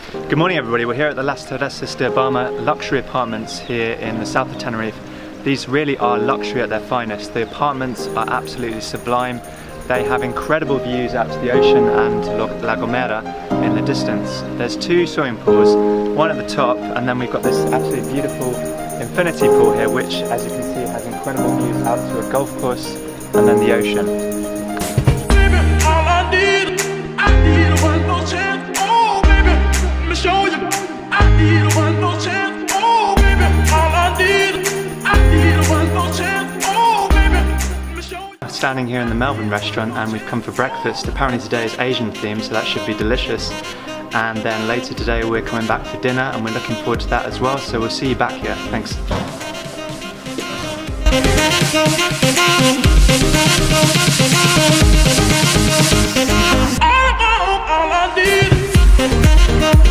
Good morning everybody, we're here at the Las Terrazas de Abama luxury apartments here in the south of Tenerife. These really are luxury at their finest. The apartments are absolutely sublime. They have incredible views out to the ocean and La Gomera in the distance. There's two swimming pools, one at the top, and then we've got this absolutely beautiful infinity pool here, which as you can see has incredible views out to a golf course and then the ocean. Standing here in the Melbourne restaurant and we've come for breakfast. Apparently today is Asian themed, so that should be delicious. And then later today we're coming back for dinner and we're looking forward to that as well. So we'll see you back here. Thanks. All I need.